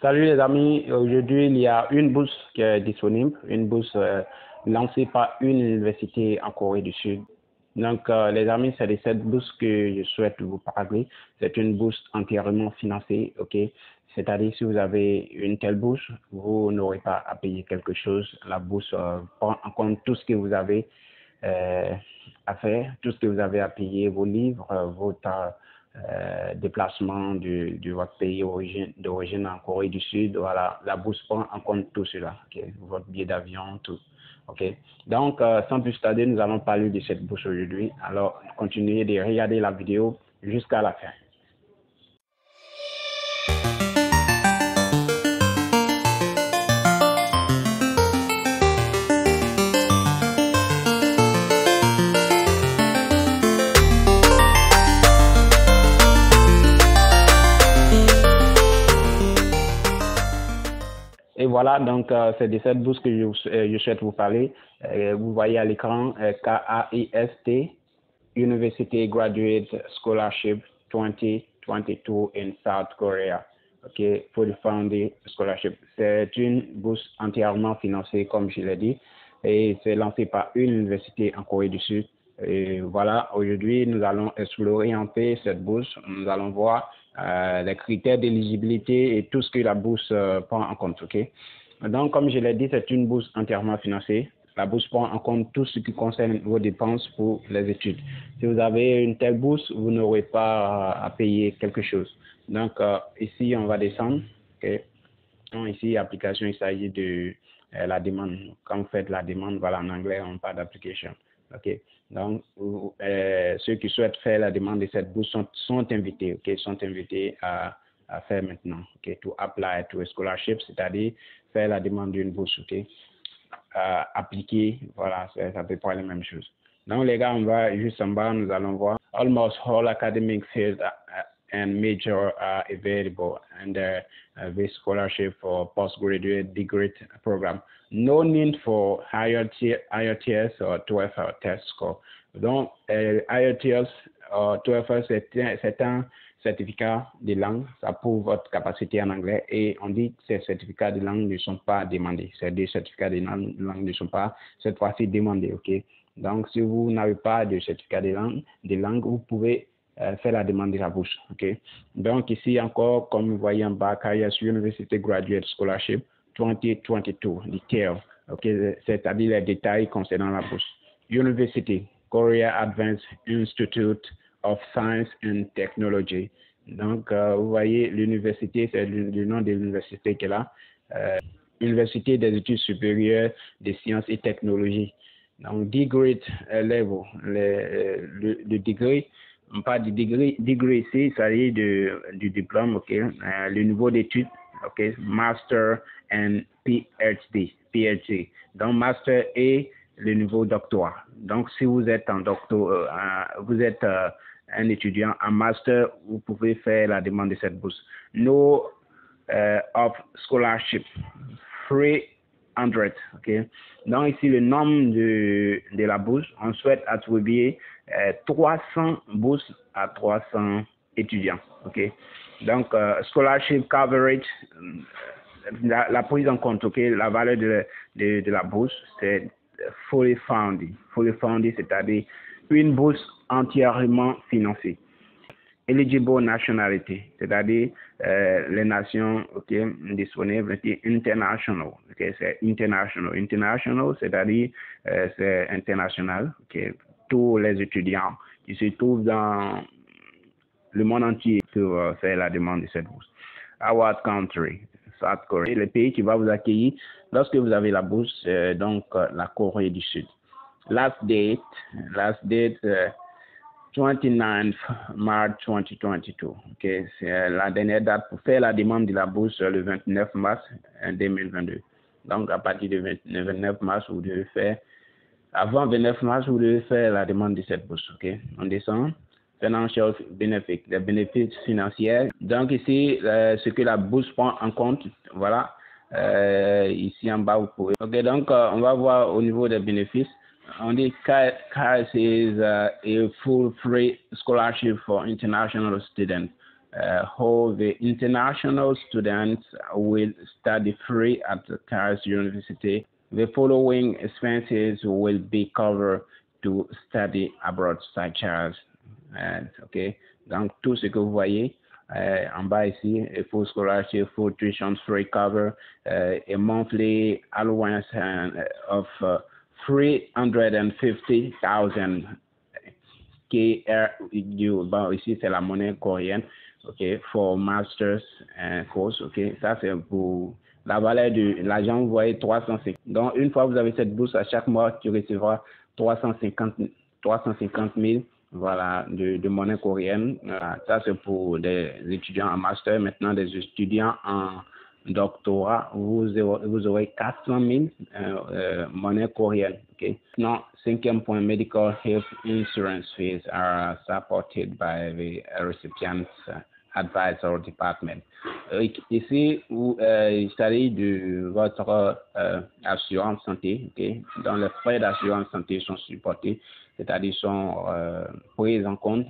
Salut les amis, aujourd'hui il y a une bourse qui est disponible, une bourse lancée par une université en Corée du Sud. Donc les amis, c'est de cette bourse que je souhaite vous parler. C'est une bourse entièrement financée, ok? C'est-à-dire si vous avez une telle bourse, vous n'aurez pas à payer quelque chose. La bourse prend en compte tout ce que vous avez à faire, tout ce que vous avez à payer, vos livres, votre déplacement de votre pays d'origine en Corée du Sud. Voilà, la bourse prend en compte tout cela, okay? Votre billet d'avion, tout. Ok. Donc, sans plus tarder, nous allons parler de cette bourse aujourd'hui. Alors, continuez de regarder la vidéo jusqu'à la fin. Et voilà, donc c'est de cette bourse que je souhaite vous parler. Vous voyez à l'écran KAIST, University Graduate Scholarship 2022 in South Korea. OK, for the Founding Scholarship. C'est une bourse entièrement financée, comme je l'ai dit, et c'est lancé par une université en Corée du Sud. Et voilà, aujourd'hui, nous allons explorer un peu cette bourse. Nous allons voir les critères d'éligibilité et tout ce que la bourse prend en compte. OK? Donc, comme je l'ai dit, c'est une bourse entièrement financée. La bourse prend en compte tout ce qui concerne vos dépenses pour les études. Si vous avez une telle bourse, vous n'aurez pas à payer quelque chose. Donc, ici, on va descendre. Okay. Donc, ici, application, il s'agit de la demande. Quand vous faites la demande, voilà, en anglais, on parle d'application. OK. Donc, ceux qui souhaitent faire la demande de cette bourse sont invités, OK, sont invités à faire maintenant, OK, to apply to a scholarship, c'est-à-dire faire la demande d'une bourse, OK. Appliquer, voilà, c'est à peu près la même chose. Donc, les gars, on va juste en bas, nous allons voir. Almost all academic fields and major are available under this scholarship for postgraduate degree program. No need for IELTS or TOEFL test score. Donc, IELTS ou TOEFL, c'est un certificat de langue, ça prouve votre capacité en anglais et on dit que ces certificats de langue ne sont pas demandés. Ces deux certificats de langue ne sont pas cette fois-ci demandés, ok? Donc, si vous n'avez pas de certificat de langue, vous pouvez faire la demande de la bourse, ok? Donc, ici encore, comme vous voyez en bas, KS University Graduate Scholarship 2022, detail, ok? C'est-à-dire les détails concernant la bourse. University, Korea Advanced Institute of Science and Technology. Donc, vous voyez, l'université, c'est le nom de l'université qu'elle a. Université des études supérieures des sciences et technologies. Donc, degree level, le degré, on parle du degré ici, ça y est du diplôme, ok, le niveau d'études, ok, master and PhD. Donc, master et le niveau doctorat. Donc, si vous êtes vous êtes un étudiant en master, vous pouvez faire la demande de cette bourse. No of scholarship, 300, ok. Donc, ici, le nombre de la bourse, on souhaite attribuer 300 bourses à 300 étudiants, ok. Donc, scholarship coverage, la prise en compte, ok, la valeur de la bourse, c'est fully funded, c'est-à-dire une bourse entièrement financée. Eligible nationality, c'est-à-dire les nations, ok, disponibles, international, ok, c'est international. International, c'est-à-dire c'est international, ok, tous les étudiants qui se trouvent dans le monde entier pour faire la demande de cette bourse. Our country, South Korea, le pays qui va vous accueillir lorsque vous avez la bourse, donc la Corée du Sud. Last date, 29th March 2022. Okay, c'est la dernière date pour faire la demande de la bourse le 29 mars 2022. Donc, à partir du 29 mars, vous devez faire, avant 29 mars, vous devez faire la demande de cette bourse. Ok, on descend. Financial benefits, les bénéfices financiers. Donc, ici, ce que la bourse prend en compte, voilà. Ici en bas, vous pouvez. Ok, donc, on va voir au niveau des bénéfices. On dit KS is a full free scholarship for international students. how the international students will study free at Caris University. The following expenses will be covered to study abroad, such as, ok, donc tout ce que vous voyez en bas ici, full scholarship, full tuition free cover, a monthly allowance of 350,000 KRU. Bon, ici c'est la monnaie coréenne, ok, for masters course, ok, ça c'est pour la valeur de l'argent, vous voyez 350. Donc une fois que vous avez cette bourse, à chaque mois tu recevras 350 000, voilà, de monnaie coréenne. Ça c'est pour des étudiants en master. Maintenant des étudiants en doctorat, vous aurez 400 000 monnaie coréenne. Okay. Now, cinquième point, medical health insurance fees are supported by the recipient's advisor department. Ici, il s'agit de votre assurance santé, okay, dont les frais d'assurance santé sont supportés, c'est-à-dire sont pris en compte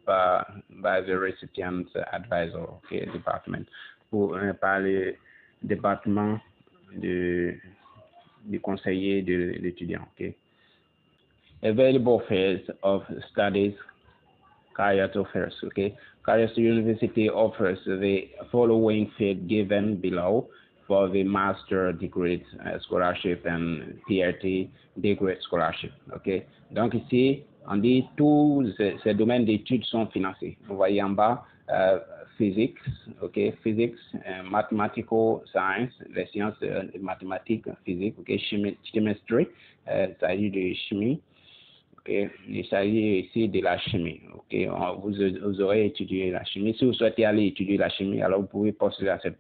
par the recipient's advisor, okay, department, par le département du conseiller de l'étudiant. Okay. Available phase of studies. Career offers. Okay. Career University offers the following fee given below for the master degree scholarship and PhD degree scholarship. Okay. Donc ici, on dit tous ces domaines d'études sont financés. Vous voyez en bas, physics, okay, physics, mathematical science, les sciences mathématiques, physique, okay, chemistry, il s'agit de chimie. Okay. Il s'agit ici de la chimie. Okay. Vous aurez étudié la chimie. Si vous souhaitez aller étudier la chimie, alors vous pouvez postuler à cette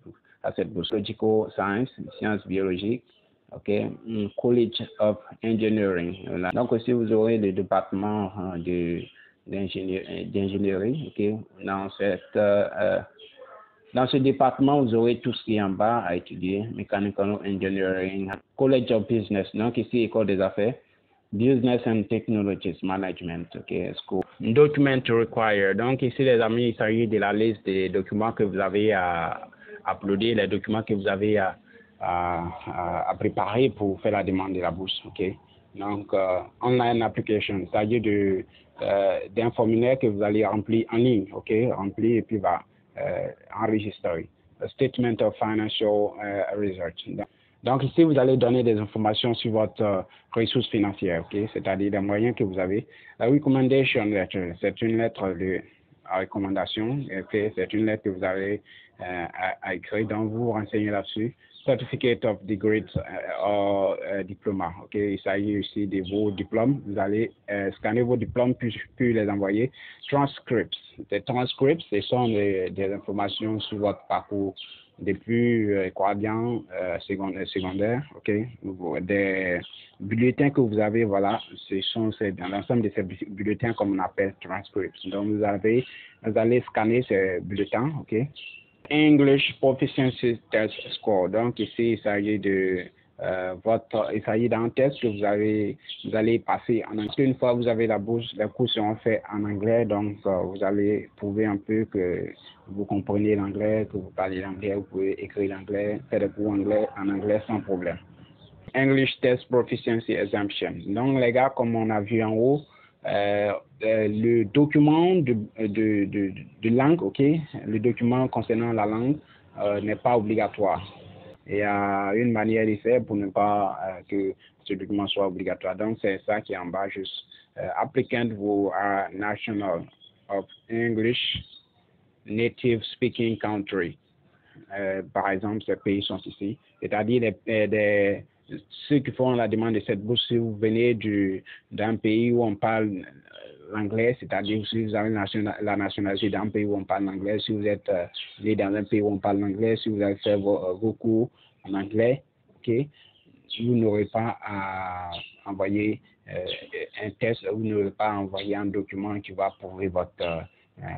bourse. Logical science, sciences biologiques, okay. College of Engineering. Donc aussi vous aurez le département d'ingénierie. Okay. Dans ce département, vous aurez tout ce qui est en bas à étudier, Mechanical Engineering, College of Business, donc ici, École des affaires, Business and Technologies Management, okay, school. Document required. Donc ici, les amis, il s'agit de la liste des documents que vous avez à uploader, les documents que vous avez à préparer pour faire la demande de la bourse, ok. Donc, online application, c'est-à-dire d'un formulaire que vous allez remplir en ligne, ok, remplir et puis va enregistrer. A statement of financial research. Donc ici, vous allez donner des informations sur votre ressource financière, okay? C'est-à-dire les moyens que vous avez. La recommendation letter, c'est une lettre de recommandation, c'est une lettre que vous avez à écrire, donc vous vous renseignez là-dessus. Certificate of degree or diploma, okay? Il s'agit ici de vos diplômes. Vous allez scanner vos diplômes puis les envoyer. Transcripts. Les transcripts, ce sont des informations sur votre parcours depuis croyant secondaire, ok, des bulletins que vous avez, voilà, ce sont dans l'ensemble de ces bulletins comme on appelle transcripts. Donc vous allez scanner ces bulletins, ok. English Proficiency Test Score. Donc ici il s'agit de il s'agit d'un test que vous allez passer en anglais. Une fois que vous avez la bourse, les cours seront faits en anglais, donc vous allez prouver un peu que vous comprenez l'anglais, que vous parlez l'anglais, vous pouvez écrire l'anglais, faire des cours en anglais sans problème. English Test Proficiency Exemption. Donc les gars, comme on a vu en haut, le document de langue, ok, le document concernant la langue n'est pas obligatoire. Il y a une manière de faire pour ne pas que ce document soit obligatoire. Donc, c'est ça qui est en bas, juste applicant who are national of English native speaking country. Par exemple, ces pays sont ici. C'est-à-dire ceux qui font la demande de cette bourse, si vous venez d'un pays où on parle l'anglais, c'est-à-dire si vous avez la nationalité d'un pays où on parle l'anglais, si vous êtes né dans un pays où on parle l'anglais, si vous avez fait vos cours en anglais, ok, vous n'aurez pas à envoyer un test, vous n'aurez pas à envoyer un document qui va prouver votre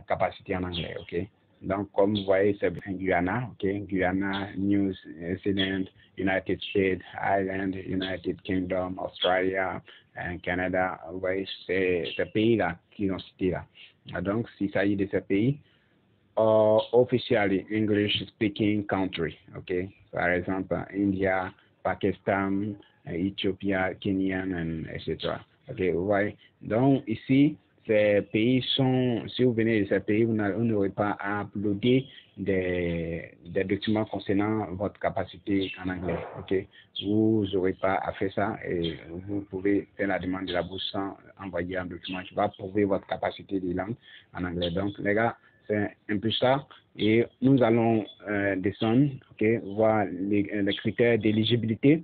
capacité en anglais, ok. Donc, comme vous voyez, c'est Guyana, ok, Guyana, New Zealand, United States, Ireland, United Kingdom, Australia, Canada, vous voyez, c'est ces pays-là qui sont cités là. Donc, s'il s'agit de ces pays, officially English-speaking country. Okay, par exemple, India, Pakistan, Ethiopia, Kenya, etc. Ok, vous voyez. Donc ici, ces pays sont, si vous venez de ces pays, vous n'aurez pas à uploader des documents concernant votre capacité en anglais. Ok, vous n'aurez pas à faire ça et vous pouvez faire la demande de la bourse sans envoyer un document qui va prouver votre capacité de langue en anglais. Donc les gars, c'est un peu ça. Et nous allons descendre, ok, voir les critères d'éligibilité.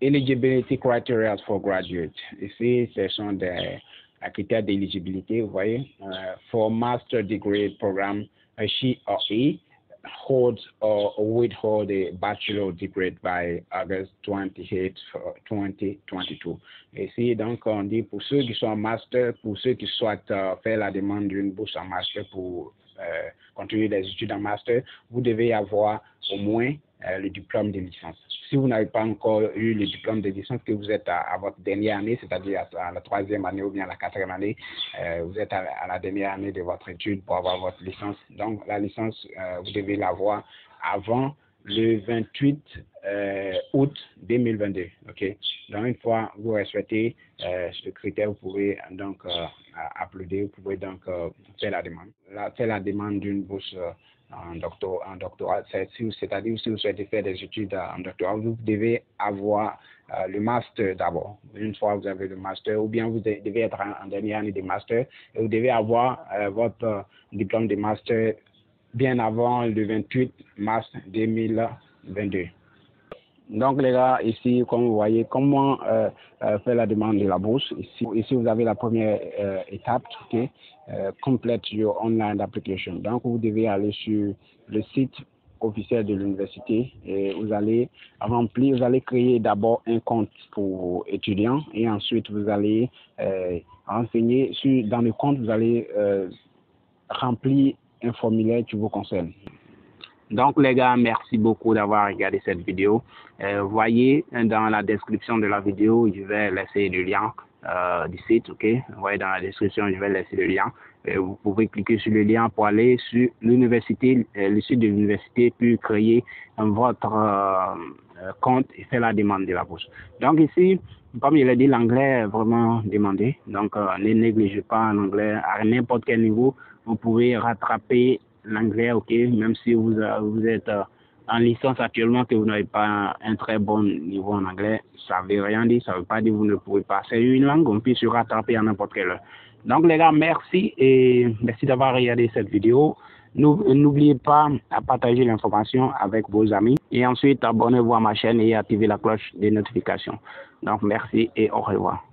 Eligibility criteria for graduate. Ici, ce sont des critères d'éligibilité, vous voyez. For master degree program, she or he holds or would hold a bachelor degree by August 28, 2022. Ici, donc, on dit pour ceux qui sont en master, pour ceux qui souhaitent faire la demande d'une bourse en master pour continuer les études en master, vous devez avoir au moins le diplôme de licence. Si vous n'avez pas encore eu le diplôme de licence, que vous êtes à votre dernière année, c'est-à-dire à la 3e année ou bien à la 4e année, vous êtes à la dernière année de votre étude pour avoir votre licence. Donc, la licence, vous devez l'avoir avant le 28 août 2022. Ok. Donc, une fois vous respectez ce critère, vous pouvez donc uploader, vous pouvez donc faire la demande. Faire la demande d'une bourse en doctorat, c'est-à-dire si vous souhaitez faire des études en doctorat, vous devez avoir le master d'abord. Une fois vous avez le master, ou bien vous devez être en dernière année de master, et vous devez avoir votre diplôme de master bien avant le 28 mars 2022. Donc les gars, ici, comme vous voyez, comment faire la demande de la bourse. Ici vous avez la première étape, okay? Complete your online application. Donc vous devez aller sur le site officiel de l'université et vous allez remplir, vous allez créer d'abord un compte pour étudiants et ensuite vous allez renseigner dans le compte, vous allez remplir un formulaire qui vous concerne. Donc les gars, merci beaucoup d'avoir regardé cette vidéo. Voyez dans la description de la vidéo, je vais laisser le lien du site, ok? Vous voyez dans la description, je vais laisser le lien. Vous pouvez cliquer sur le lien pour aller sur l'université, le site de l'université, puis créer votre compte et faire la demande de la bourse. Donc ici, comme je l'ai dit, l'anglais est vraiment demandé. Donc ne négligez pas l'anglais à n'importe quel niveau. Vous pouvez rattraper l'anglais, ok, même si vous êtes en licence actuellement, que vous n'avez pas un très bon niveau en anglais, ça ne veut rien dire, ça ne veut pas dire que vous ne pouvez pas. C'est une langue, on peut se rattraper à n'importe quelle heure. Donc les gars, merci et merci d'avoir regardé cette vidéo. N'oubliez pas à partager l'information avec vos amis et ensuite abonnez-vous à ma chaîne et activez la cloche des notifications. Donc merci et au revoir.